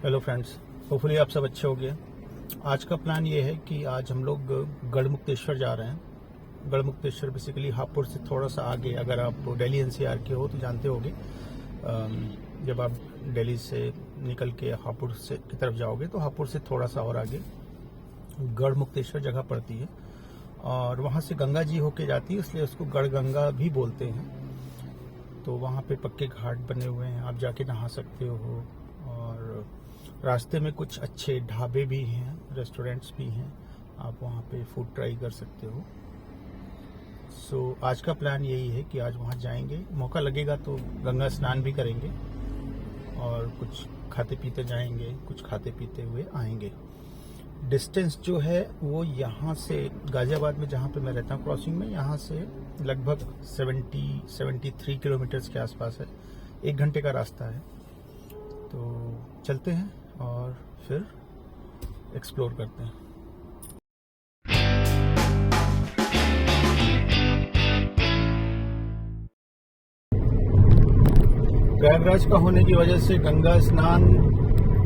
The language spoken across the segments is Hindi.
हेलो फ्रेंड्स, होपफुली आप सब अच्छे होंगे। आज का प्लान ये है कि आज हम लोग गढ़मुक्तेश्वर जा रहे हैं। गढ़मुक्तेश्वर बेसिकली हापुड़ से थोड़ा सा आगे, अगर आप दिल्ली एनसीआर के हो तो जानते होंगे। जब आप दिल्ली से निकल के हापुड़ से की तरफ जाओगे तो हापुड़ से थोड़ा सा और आगे गढ़मुक्तेश्वर जगह पड़ती है और वहाँ से गंगा जी होके जाती है, इसलिए उसको गढ़ गंगा भी बोलते हैं। तो वहाँ पे पक्के घाट बने हुए हैं, आप जाके नहा सकते हो और रास्ते में कुछ अच्छे ढाबे भी हैं, रेस्टोरेंट्स भी हैं, आप वहाँ पे फूड ट्राई कर सकते हो। सो आज का प्लान यही है कि आज वहाँ जाएंगे, मौका लगेगा तो गंगा स्नान भी करेंगे और कुछ खाते पीते जाएंगे, कुछ खाते पीते हुए आएंगे। डिस्टेंस जो है वो यहाँ से गाजियाबाद में, जहाँ पे मैं रहता हूँ क्रॉसिंग में, यहाँ से लगभग 73 किलोमीटर्स के आसपास है। 1 घंटे का रास्ता है। तो चलते हैं और फिर एक्सप्लोर करते हैं। प्रयागराज का होने की वजह से गंगा स्नान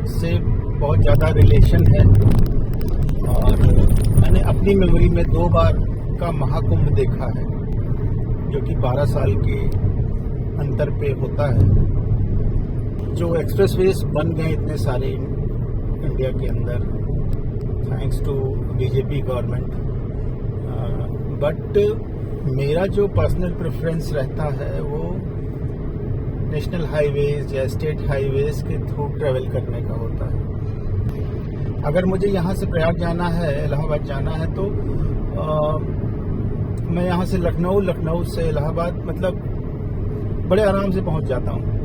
से बहुत ज़्यादा रिलेशन है और मैंने अपनी मेमोरी में 2 बार का महाकुंभ देखा है, जो कि 12 साल के अंतर पे होता है। जो एक्सप्रेसवेज बन गए इतने सारे इंडिया के अंदर, thanks to BJP government, but मेरा जो पर्सनल प्रेफरेंस रहता है वो नेशनल हाईवेज या स्टेट हाईवेज के थ्रू ट्रेवल करने का होता है। अगर मुझे यहाँ से प्रयाग जाना है, इलाहाबाद जाना है, तो मैं यहाँ से लखनऊ से इलाहाबाद मतलब बड़े आराम से पहुँच जाता हूँ।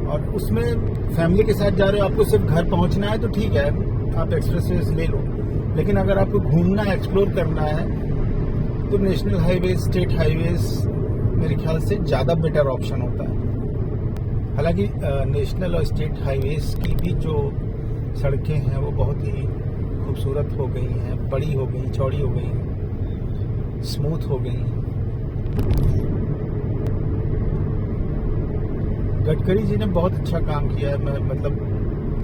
और उसमें फैमिली के साथ जा रहे हो, आपको सिर्फ घर पहुँचना है तो ठीक है, आप एक्सप्रेसवेज ले लो। लेकिन अगर आपको घूमना है, एक्सप्लोर करना है, तो नेशनल हाईवेज, स्टेट हाईवेज मेरे ख्याल से ज़्यादा बेटर ऑप्शन होता है। हालांकि नेशनल और स्टेट हाईवेज की भी जो सड़कें हैं वो बहुत ही खूबसूरत हो गई हैं, बड़ी हो गई, चौड़ी हो गई, स्मूथ हो गई। गडकरी जी ने बहुत अच्छा काम किया है, मैं मतलब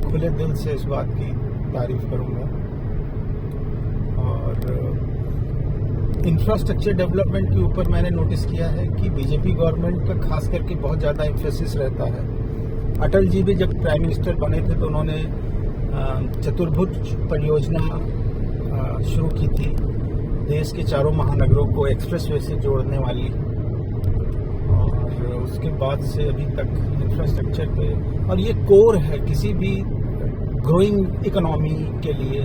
खुले दिल से इस बात की तारीफ करूंगा। और इंफ्रास्ट्रक्चर डेवलपमेंट के ऊपर मैंने नोटिस किया है कि बीजेपी गवर्नमेंट का खास करके बहुत ज़्यादा एम्फेसिस रहता है। अटल जी भी जब प्राइम मिनिस्टर बने थे तो उन्होंने चतुर्भुज परियोजना शुरू की थी, देश के 4 महानगरों को एक्सप्रेसवे से जोड़ने वाली। और उसके बाद से अभी तक इंफ्रास्ट्रक्चर पे, और ये कोर है किसी भी ग्रोइंग इकोनॉमी के लिए,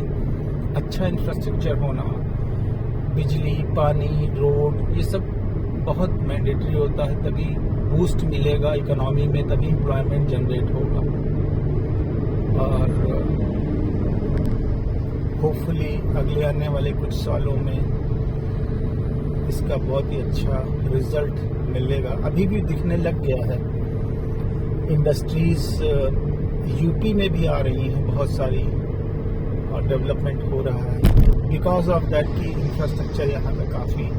अच्छा इंफ्रास्ट्रक्चर होना, बिजली, पानी, रोड, ये सब बहुत मैंडेटरी होता है, तभी बूस्ट मिलेगा इकोनॉमी में, तभी एम्प्लॉयमेंट जनरेट होगा। और होपफुली अगले आने वाले कुछ सालों में इसका बहुत ही अच्छा रिजल्ट मिलेगा। अभी भी दिखने लग गया है, इंडस्ट्रीज यूपी में भी आ रही हैं बहुत सारी और डेवलपमेंट हो रहा है बिकॉज ऑफ दैट कि इंफ्रास्ट्रक्चर यहाँ पे काफ़ी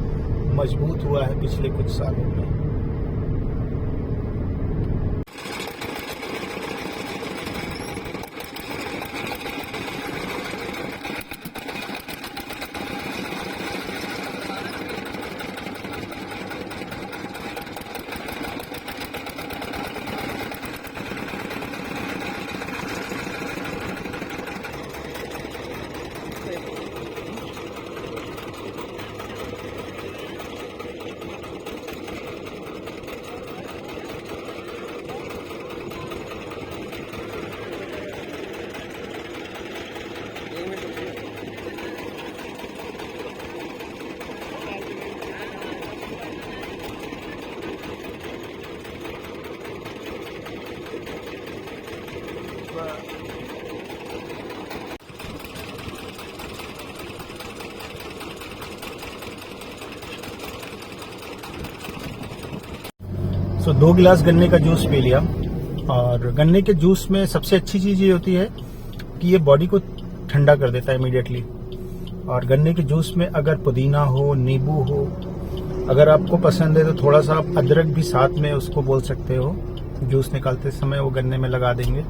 मजबूत हुआ है पिछले कुछ सालों में। सो 2 गिलास गन्ने का जूस पी लिया। और गन्ने के जूस में सबसे अच्छी चीज़ ये होती है कि ये बॉडी को ठंडा कर देता है इमीडिएटली। और गन्ने के जूस में अगर पुदीना हो, नींबू हो, अगर आपको पसंद है तो थोड़ा सा आप अदरक भी साथ में उसको बोल सकते हो, जूस निकालते समय वो गन्ने में लगा देंगे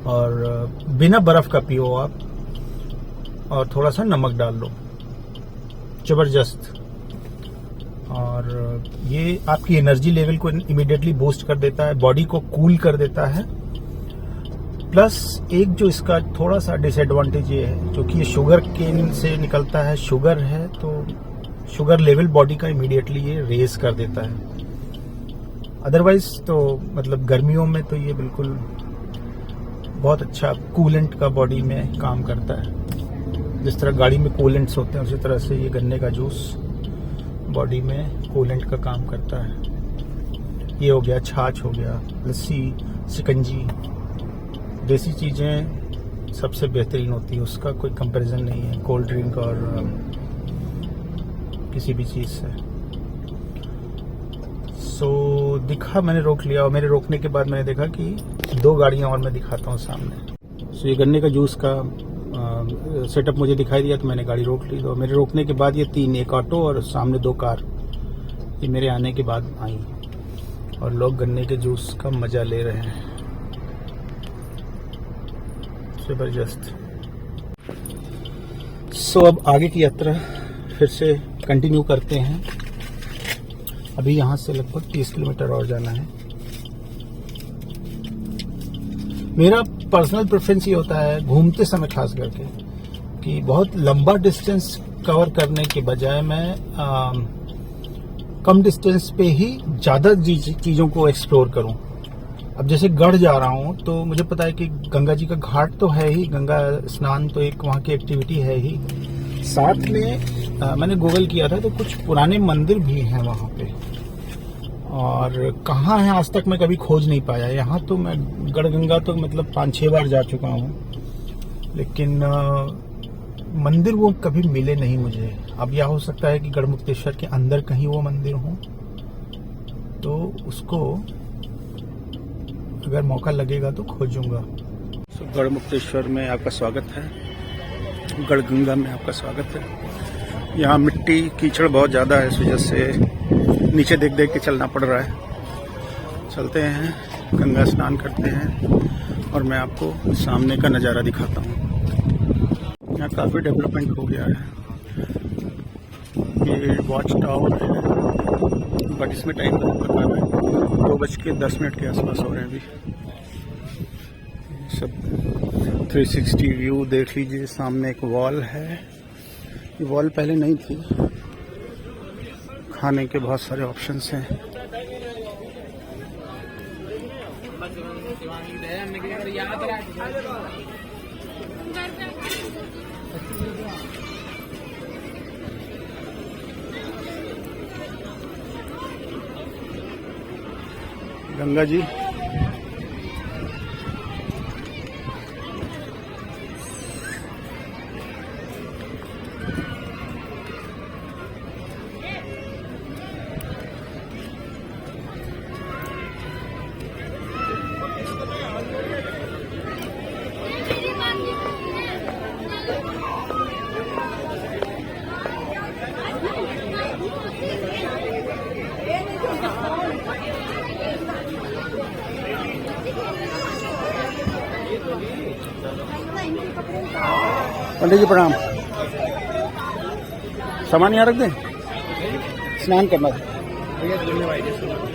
और बिना बर्फ का पियो आप, और थोड़ा सा नमक डाल लो, जबरदस्त। और ये आपकी एनर्जी लेवल को इमीडिएटली बूस्ट कर देता है, बॉडी को कूल कर देता है। प्लस एक जो इसका थोड़ा सा डिसएडवांटेज ये है, जो कि ये शुगर केन से निकलता है, शुगर है तो शुगर लेवल बॉडी का इमीडिएटली ये रेज कर देता है। अदरवाइज तो मतलब गर्मियों में तो ये बिल्कुल बहुत अच्छा कूलेंट का बॉडी में काम करता है। जिस तरह गाड़ी में कूलेंट्स होते हैं उसी तरह से ये गन्ने का जूस बॉडी में कूलेंट का काम करता है। ये हो गया, छाछ हो गया, लस्सी, शिकंजी, देसी चीज़ें सबसे बेहतरीन होती है, उसका कोई कंपैरिजन नहीं है कोल्ड ड्रिंक और किसी भी चीज़ से। सो दिखा, मैंने रोक लिया, और मेरे रोकने के बाद मैंने देखा कि 2 गाड़ियां और मैं दिखाता हूँ सामने। सो ये गन्ने का जूस का सेटअप मुझे दिखाई दिया तो मैंने गाड़ी रोक ली। तो मेरे रोकने के बाद ये 3, एक ऑटो और सामने 2 कार, ये मेरे आने के बाद आई और लोग गन्ने के जूस का मज़ा ले रहे हैं। जबरदस्त। सो अब आगे की यात्रा फिर से कंटिन्यू करते हैं। अभी यहाँ से लगभग 30 किलोमीटर और जाना है। मेरा पर्सनल प्रेफरेंस ये होता है घूमते समय खास करके कि बहुत लंबा डिस्टेंस कवर करने के बजाय मैं कम डिस्टेंस पे ही ज़्यादा चीज़ों को एक्सप्लोर करूं। अब जैसे गढ़ जा रहा हूं तो मुझे पता है कि गंगा जी का घाट तो है ही, गंगा स्नान तो एक वहां की एक्टिविटी है ही, साथ में मैंने गूगल किया था तो कुछ पुराने मंदिर भी हैं वहां पे, और कहाँ है आज तक मैं कभी खोज नहीं पाया। यहाँ तो मैं गढ़गंगा तो मतलब 5-6 बार जा चुका हूँ, लेकिन मंदिर वो कभी मिले नहीं मुझे। अब यह हो सकता है कि गढ़मुक्तेश्वर के अंदर कहीं वो मंदिर हो, तो उसको अगर मौका लगेगा तो खोजूंगा। गढ़मुक्तेश्वर में आपका स्वागत है, गढ़गंगा में आपका स्वागत है। यहाँ मिट्टी कीचड़ बहुत ज़्यादा है, इस वजह से नीचे देख देख के चलना पड़ रहा है। चलते हैं, गंगा स्नान करते हैं और मैं आपको सामने का नज़ारा दिखाता हूँ। यहाँ काफ़ी डेवलपमेंट हो गया है। ये वॉच टावर है, बट इसमें टाइम बहुत लगा है, 2:10 के आसपास हो रहे हैं अभी। सब 360 व्यू देख लीजिए। सामने एक वॉल है, ये वॉल पहले नहीं थी। खाने के बहुत सारे ऑप्शंस हैं। गंगा जी, पंडित जी प्रणाम। सामान यहाँ रख दें, स्नान करना था।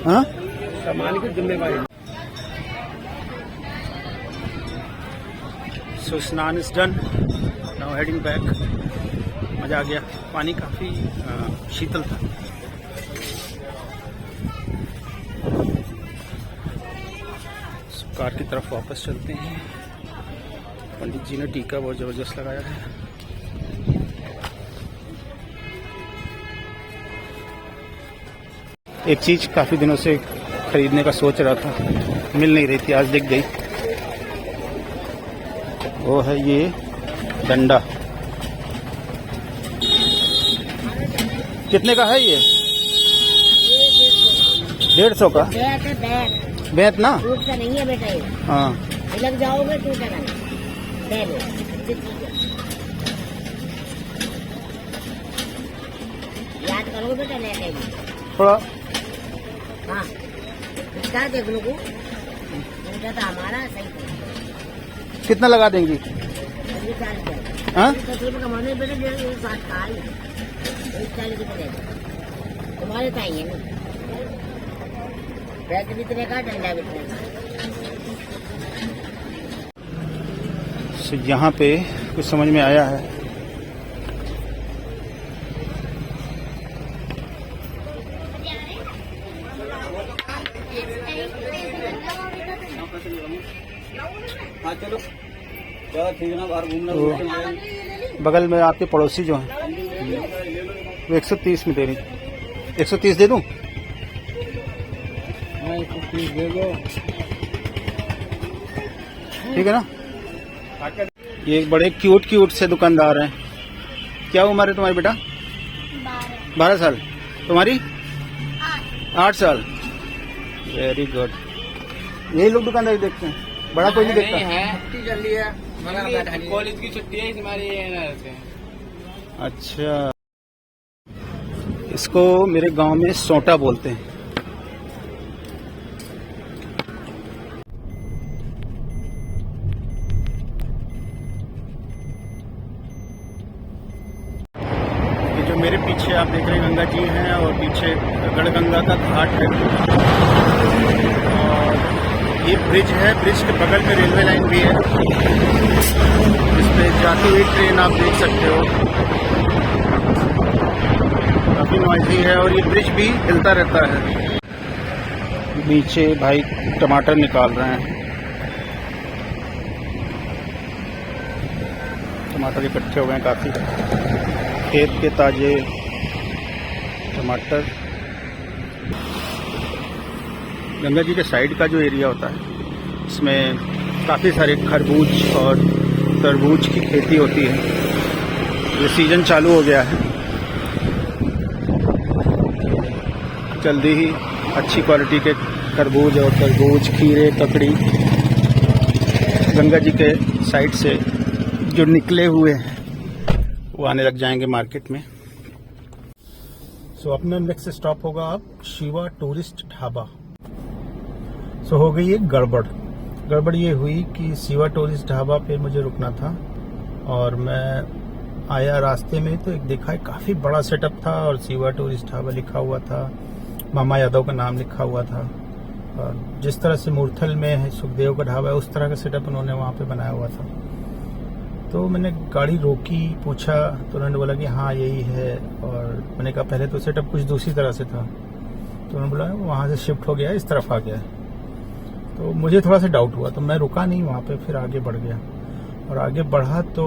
हाँ, सामान की जिम्मेवारी। सो स्नान is done, now heading back. मजा आ गया, पानी काफी शीतल था। कार की तरफ वापस चलते हैं। पंडित जी ने टीका बहुत जबरदस्त लगाया है। एक चीज काफी दिनों से खरीदने का सोच रहा था, मिल नहीं रही थी, आज दिख गई। वो है ये डंडा। कितने का है ये? 150 का। बैत ना टूट का नहीं है बेटा ये। हाँ, लग जाओगे टूटेगा नहीं। ले लो, याद करो बेटा, ले थोड़ा। हाँ, इसका देख लो को, तो हमारा सही कितना लगा देंगी? हाँ तुम्हारे चाहिए ना बैग बिकने का डंडा बिकने का। यहाँ पे कुछ समझ में आया है। चलो ठीक है ना, बाहर घूमना। बगल में आपके पड़ोसी जो हैं वो 130 में दे रही। 130 दे दूं? 130 दे दो। ठीक है ना। ये एक बड़े क्यूट से दुकानदार हैं। क्या उम्र है तुम्हारी बेटा? 12 साल। तुम्हारी? 8 साल। Very good. यही लोग दुकानदारी देखते हैं, बड़ा कोई नहीं देखता छुट्टी चल रही है, कॉलेज की छुट्टी है हमारी। अच्छा, इसको मेरे गांव में सोटा बोलते हैं। ये जो मेरे पीछे आप देख रहे हैं गंगा जी हैं और पीछे गढ़गंगा का घाट है। और ये ब्रिज है, ब्रिज के बगल में रेलवे लाइन भी है, जिस पे जाती हुई ट्रेन आप देख सकते हो। काफी नॉइजी है और ये ब्रिज भी हिलता रहता है। नीचे भाई टमाटर निकाल रहे हैं, टमाटर इकट्ठे हो गए हैं काफी, खेत के ताजे टमाटर। गंगा जी के साइड का जो एरिया होता है इसमें काफ़ी सारे खरबूज और तरबूज की खेती होती है। ये सीजन चालू हो गया है, जल्दी ही अच्छी क्वालिटी के खरबूज और तरबूज, खीरे, ककड़ी गंगा जी के साइड से जो निकले हुए हैं वो आने लग जाएंगे मार्केट में। सो अपना नेक्स्ट स्टॉप होगा अब शिवा टूरिस्ट ढाबा। सो हो गई एक गड़बड़ ये हुई कि शिवा टूरिस्ट ढाबा पे मुझे रुकना था और मैं आया रास्ते में तो एक देखा है काफ़ी बड़ा सेटअप था और शिवा टूरिस्ट ढाबा लिखा हुआ था, मामा यादव का नाम लिखा हुआ था। और जिस तरह से मूर्थल में है सुखदेव का ढाबा है उस तरह का सेटअप उन्होंने वहाँ पे बनाया हुआ था। तो मैंने गाड़ी रोकी, पूछा तो उन्होंने बोला कि हाँ यही है। और मैंने कहा पहले तो सेटअप कुछ दूसरी तरह से था, तो उन्होंने बोला वहाँ से शिफ्ट हो गया, इस तरफ आ गया। तो मुझे थोड़ा सा डाउट हुआ तो मैं रुका नहीं वहाँ पे, फिर आगे बढ़ गया। और आगे बढ़ा तो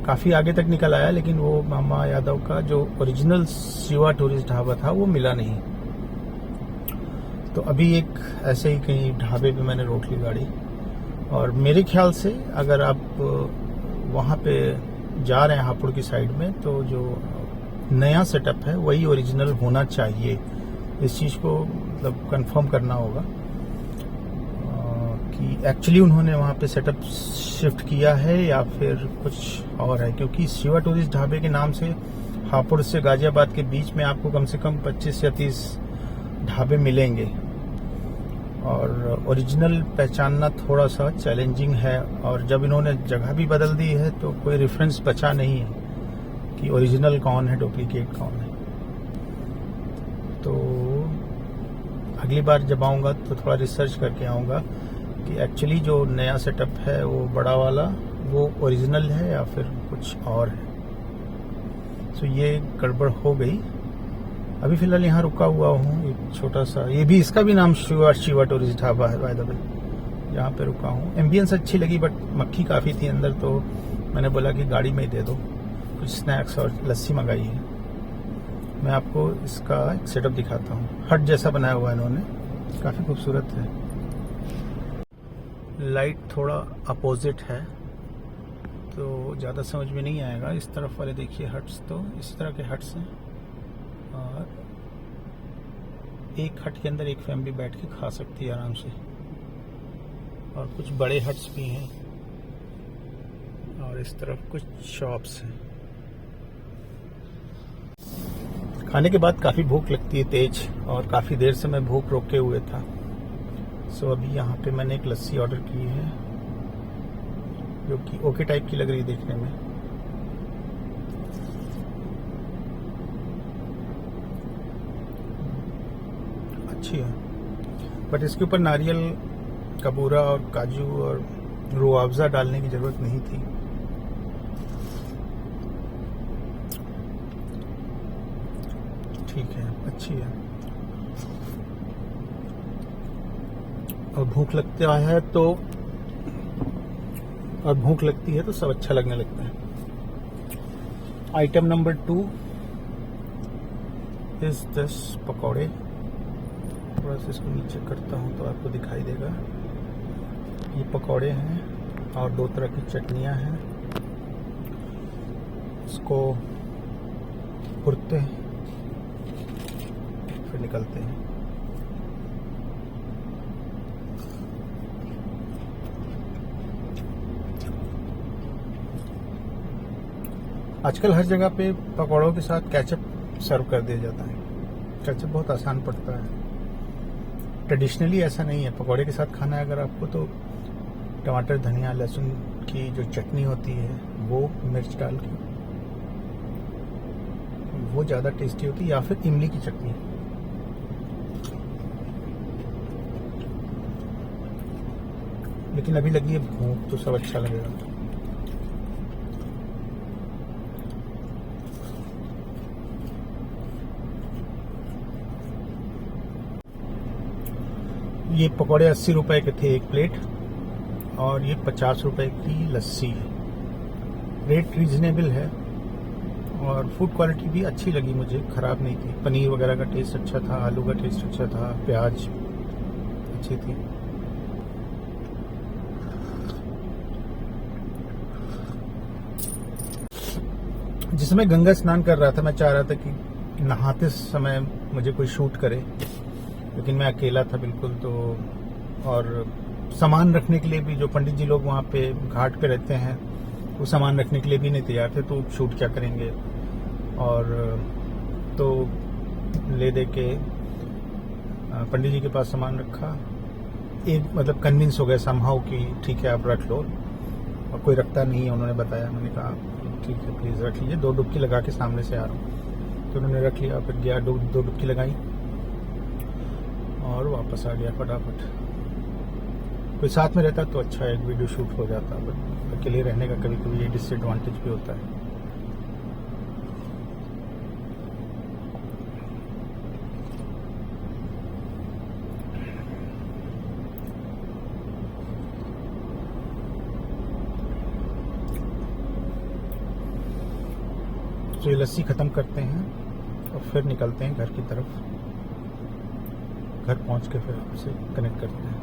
काफ़ी आगे तक निकल आया, लेकिन वो मामा यादव का जो ओरिजिनल शिवा टूरिस्ट ढाबा था वो मिला नहीं। तो अभी एक ऐसे ही कहीं ढाबे पे मैंने रोक ली गाड़ी। और मेरे ख्याल से अगर आप वहाँ पे जा रहे हैं हापुड़ की साइड में, तो जो नया सेटअप है वही ओरिजिनल होना चाहिए। इस चीज़ को मतलब कंफर्म करना होगा कि एक्चुअली उन्होंने वहाँ पे सेटअप शिफ्ट किया है या फिर कुछ और है। क्योंकि शिवा टूरिस्ट ढाबे के नाम से हापुड़ से गाजियाबाद के बीच में आपको कम से कम 25 या 30 ढाबे मिलेंगे और ओरिजिनल पहचानना थोड़ा सा चैलेंजिंग है। और जब इन्होंने जगह भी बदल दी है तो कोई रेफरेंस बचा नहीं है कि ओरिजिनल कौन है, डुप्लीकेट कौन है। तो अगली बार जब आऊँगा तो थोड़ा रिसर्च करके आऊँगा कि एक्चुअली जो नया सेटअप है वो बड़ा वाला वो ओरिजिनल है या फिर कुछ और है। सो ये गड़बड़ हो गई। अभी फिलहाल यहाँ रुका हुआ हूँ एक छोटा सा, ये भी इसका भी नाम शिवा टूरिस्ट ढाबा है बाय द वे, यहाँ पे रुका हूँ। एम्बियंस अच्छी लगी बट मक्खी काफ़ी थी अंदर, तो मैंने बोला कि गाड़ी में ही दे दो। कुछ स्नैक्स और लस्सी मंगाई है। मैं आपको इसका एक सेटअप दिखाता हूँ। हट जैसा बनाया हुआ है इन्होंने, काफ़ी खूबसूरत है। लाइट थोड़ा अपोजिट है तो ज़्यादा समझ में नहीं आएगा। इस तरफ वाले देखिए हट्स, तो इस तरह के हट्स हैं और एक हट के अंदर एक फैमिली बैठ के खा सकती है आराम से। और कुछ बड़े हट्स भी हैं और इस तरफ कुछ शॉप्स हैं। खाने के बाद काफ़ी भूख लगती है तेज, और काफ़ी देर से मैं भूख रोके हुए था। सो अभी यहाँ पे मैंने एक लस्सी ऑर्डर की है जो कि ओके टाइप की लग रही है देखने में। अच्छी है, बट इसके ऊपर नारियल का बूरा और काजू और रूअफ़ज़ा डालने की जरूरत नहीं थी। ठीक है, अच्छी है। और भूख लगती है तो सब अच्छा लगने लगता है। आइटम नंबर 2 इज दिस पकौड़े। थोड़ा सा इसको नीचे करता हूँ तो आपको दिखाई देगा। ये पकौड़े हैं और 2 तरह की चटनियाँ हैं। इसको भुनते हैं फिर निकलते हैं। आजकल हर जगह पे पकौड़ों के साथ केचप सर्व कर दिया जाता है। केचप बहुत आसान पड़ता है। ट्रेडिशनली ऐसा नहीं है। पकौड़े के साथ खाना है अगर आपको तो टमाटर, धनिया, लहसुन की जो चटनी होती है वो मिर्च डाल के वो ज़्यादा टेस्टी होती है, या फिर इमली की चटनी। लेकिन अभी लगी है भूख तो सब अच्छा लगेगा। ये पकौड़े 80 रुपए के थे एक प्लेट, और ये 50 रुपए की लस्सी है। रेट रीजनेबल है और फूड क्वालिटी भी अच्छी लगी मुझे, ख़राब नहीं थी। पनीर वगैरह का टेस्ट अच्छा था, आलू का टेस्ट अच्छा था, प्याज अच्छी थी। जिस समय गंगा स्नान कर रहा था मैं चाह रहा था कि नहाते समय मुझे कोई शूट करे, लेकिन मैं अकेला था बिल्कुल। तो और सामान रखने के लिए भी जो पंडित जी लोग वहाँ पे घाट पे रहते हैं वो सामान रखने के लिए भी नहीं तैयार थे, तो शूट क्या करेंगे। और तो ले दे के पंडित जी के पास सामान रखा। एक मतलब कन्विंस हो गया समहाउ कि ठीक है आप रख लो, और कोई रखता नहीं है उन्होंने बताया। मैंने कहा ठीक है प्लीज़ रख लीजिए, 2 डुबकी लगा के सामने से आ रहा हूँ। तो उन्होंने रख लिया, फिर गया 2 डुबकी लगाई और वापस आ गया फटाफट। कोई साथ में रहता तो अच्छा एक वीडियो शूट हो जाता, बट अकेले रहने का कभी कभी ये डिसएडवांटेज भी होता है। तो ये लस्सी ख़त्म करते हैं और फिर निकलते हैं घर की तरफ। घर पहुंच के फिर आपसे कनेक्ट करते हैं।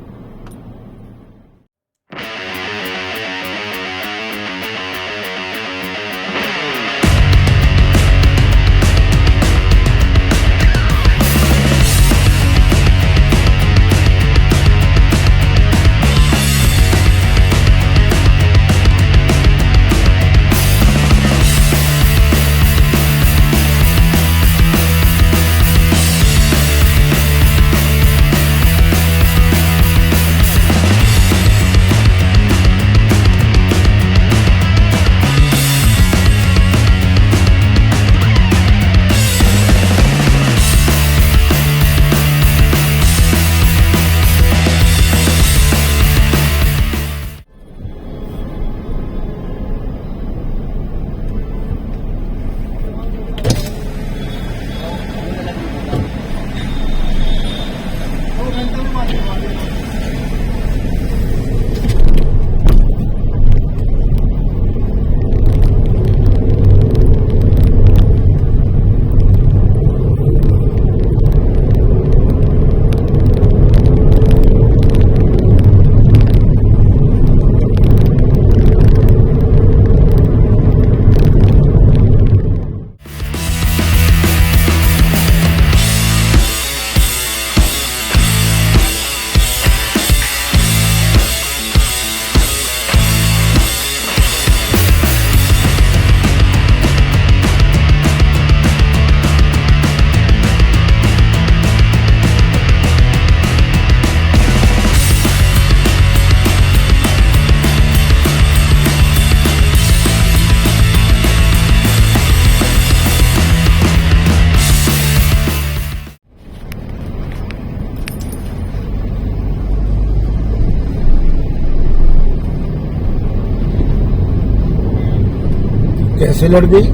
कैसे लड़ गई,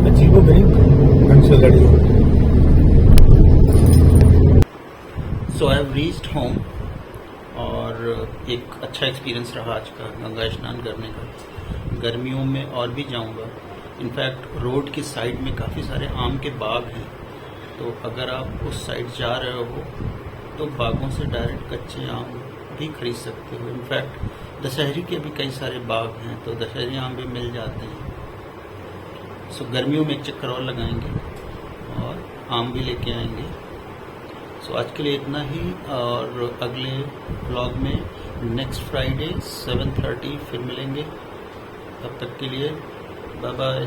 अजीबोगरीब ढंग से लड़ी। सो आई हैव रीच्ड होम और एक अच्छा एक्सपीरियंस रहा आज का गंगा स्नान करने का। गर्मियों में और भी जाऊंगा। इनफैक्ट रोड की साइड में काफ़ी सारे आम के बाग हैं, तो अगर आप उस साइड जा रहे हो तो बागों से डायरेक्ट कच्चे आम भी खरीद सकते हो। इनफैक्ट दशहरी के भी कई सारे बाग हैं, तो दशहरी आम भी मिल जाते हैं। सो गर्मियों में एक चक्कर और लगाएंगे और आम भी लेके आएंगे। सो आज के लिए इतना ही, और अगले ब्लॉग में नेक्स्ट फ्राइडे 7:30 फिर मिलेंगे। तब तक के लिए बाय बाय।